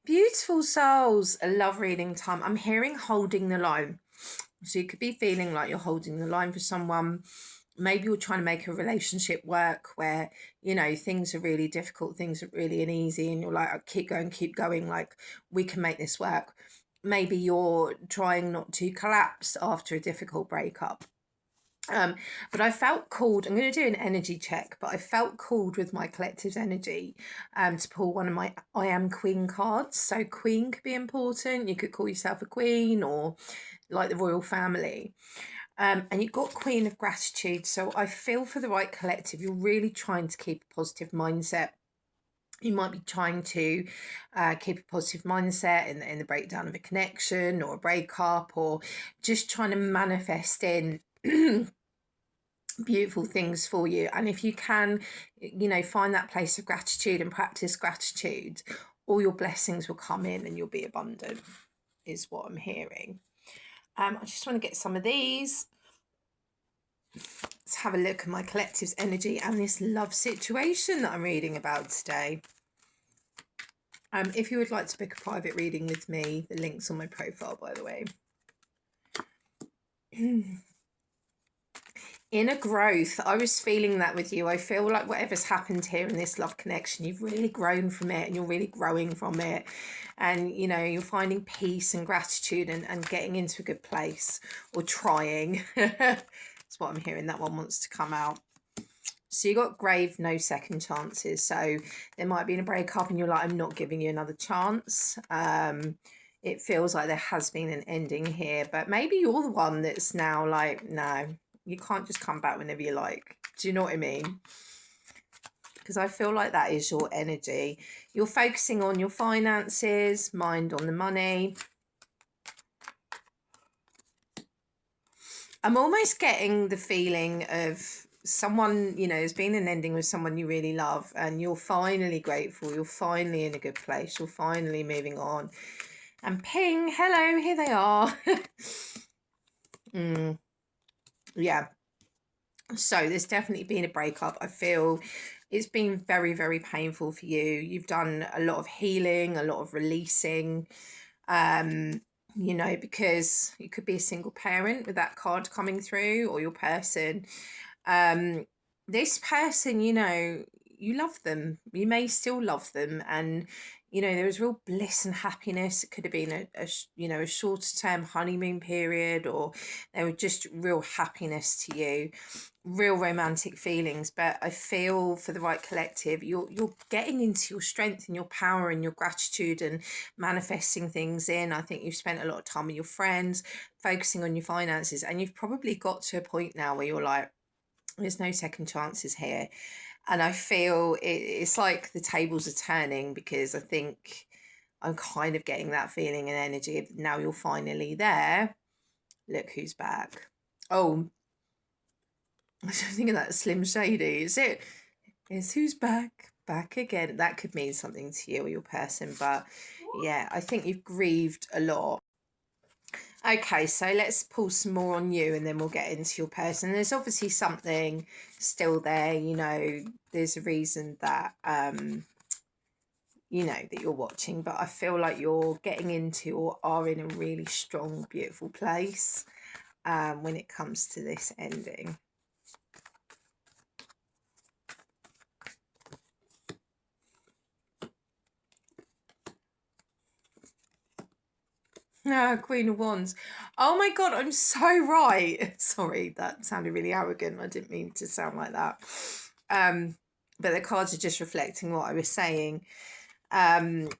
Beautiful souls, a love reading time. I'm hearing holding the line. So you could be feeling like you're holding the line for someone. Maybe you're trying to make a relationship work where, things are really difficult, things are really uneasy, and you're like, "Oh, keep going, like we can make this work." Maybe you're trying not to collapse after a difficult breakup. But I felt called, I'm going to do an energy check, but I felt called with my collective's energy to pull one of my I Am Queen cards. So queen could be important. You could call yourself a queen or like the royal family. And you've got Queen of Gratitude. So I feel for the right collective, you're really trying to keep a positive mindset. You might be trying to keep a positive mindset in the breakdown of a connection or a breakup, or just trying to manifest in beautiful things for you. And if you can, find that place of gratitude and practice gratitude, all your blessings will come in and you'll be abundant, is what I'm hearing. I just want to get some of these. Let's have a look at my collective's energy and this love situation that I'm reading about today. If you would like to book a private reading with me, the link's on my profile, by the way. Inner growth. I was feeling that with you. I feel like whatever's happened here in this love connection, you've really grown from it and you're really growing from it. And, you're finding peace and gratitude and getting into a good place, or trying. That's what I'm hearing. That one wants to come out. So you got grave, no second chances. So there might be a breakup and you're like, I'm not giving you another chance. It feels like there has been an ending here, but maybe you're the one that's now like, no, you can't just come back whenever you like. Do you know what I mean? Because I feel like that is your energy. You're focusing on your finances, mind on the money. I'm almost getting the feeling of someone, there's been an ending with someone you really love and you're finally grateful. You're finally in a good place. You're finally moving on. And ping, hello, here they are. Yeah. So there's definitely been a breakup. I feel it's been very, very painful for you. You've done a lot of healing, a lot of releasing, because you could be a single parent with that card coming through, or your person. This person, you love them. You may still love them, and there was real bliss and happiness. It could have been a shorter term honeymoon period, or there was just real happiness to you, real romantic feelings. But I feel for the right collective, you're getting into your strength and your power and your gratitude and manifesting things in. I think you've spent a lot of time with your friends, focusing on your finances, and you've probably got to a point now where you're like, there's no second chances here. And I feel it's like the tables are turning, because I think I'm kind of getting that feeling and energy of now you're finally there. Look who's back. Oh, I was thinking that Slim Shady. Is it? Is who's back? Back again. That could mean something to you or your person. But yeah, I think you've grieved a lot. Okay, so let's pull some more on you and then we'll get into your person. There's obviously something still there, there's a reason that that you're watching, but I feel like you're getting into or are in a really strong, beautiful place when it comes to this ending. No, Queen of Wands. Oh my God, I'm so right. Sorry, that sounded really arrogant. I didn't mean to sound like that. But the cards are just reflecting what I was saying. Wow.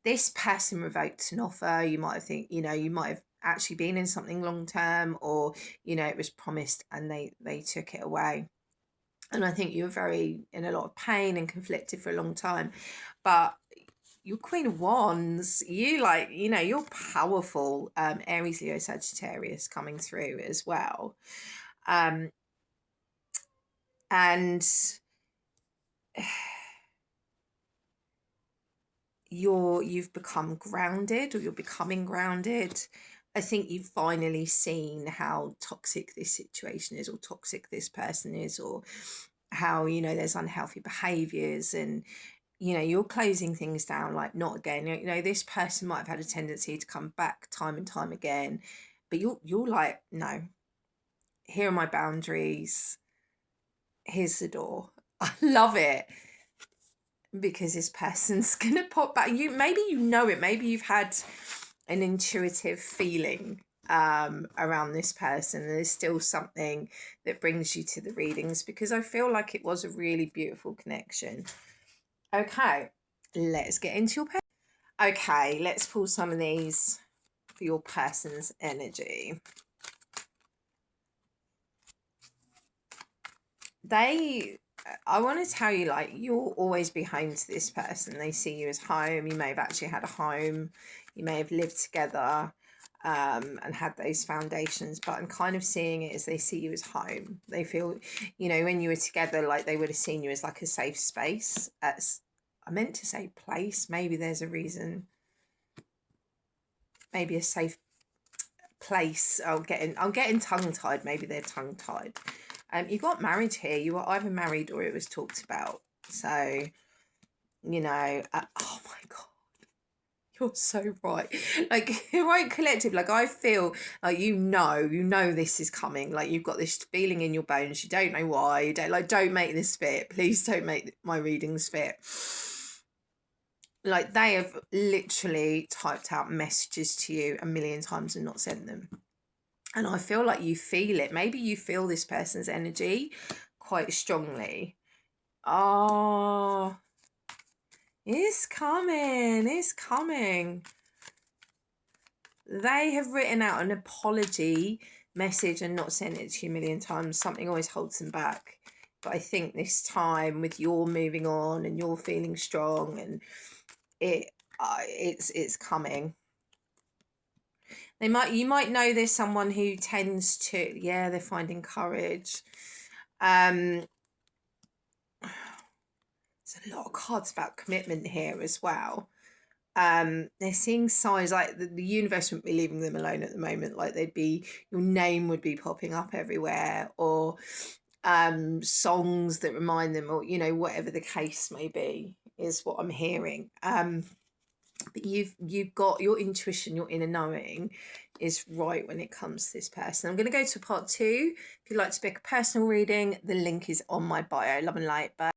This person revoked an offer. You might think, you might have actually been in something long term, or, it was promised and they took it away. And I think you were very in a lot of pain and conflicted for a long time. But you're Queen of Wands, you're powerful. Aries, Leo, Sagittarius coming through as well. And you've become grounded, or you're becoming grounded. I think you've finally seen how toxic this situation is, or toxic this person is, or how, there's unhealthy behaviors, and you know, you're closing things down, like not again. You know, this person might have had a tendency to come back time and time again, but you're like, no, here are my boundaries. Here's the door. I love it, because this person's gonna pop back. You maybe you know it. Maybe you've had an intuitive feeling around this person. There's still something that brings you to the readings, because I feel like it was a really beautiful connection. Okay, let's get into your person. Okay, let's pull some of these for your person's energy. I want to tell you, like, you'll always be home to this person. They see you as home. You may have actually had a home. You may have lived together and had those foundations, but I'm kind of seeing it as they see you as home. They feel, you know, when you were together, like they would have seen you as like a safe space. I meant to say place. Maybe there's a reason. Maybe a safe place. I'm getting tongue-tied. Maybe they're tongue-tied. You got married here. You were either married or it was talked about. So, you know, oh my God, you're so right. Like, right, collective. Like, I feel like you know this is coming. Like, you've got this feeling in your bones. You don't know why. You don't make this fit. Please don't make my readings fit. Like, they have literally typed out messages to you a million times and not sent them. And I feel like you feel it. Maybe you feel this person's energy quite strongly. Oh, it's coming. It's coming. They have written out an apology message and not sent it to you a million times. Something always holds them back. But I think this time, with your moving on and you're feeling strong, and it's coming. You might know there's someone who tends to, yeah, they're finding courage. There's a lot of cards about commitment here as well. They're seeing signs like the universe wouldn't be leaving them alone at the moment. Like your name would be popping up everywhere, or songs that remind them, or, you know, whatever the case may be, is what I'm hearing. But you've got your intuition, your inner knowing is right when it comes to this person. I'm going to go to part 2. If you'd like to book a personal reading, the link is on my bio. Love and light. Bye.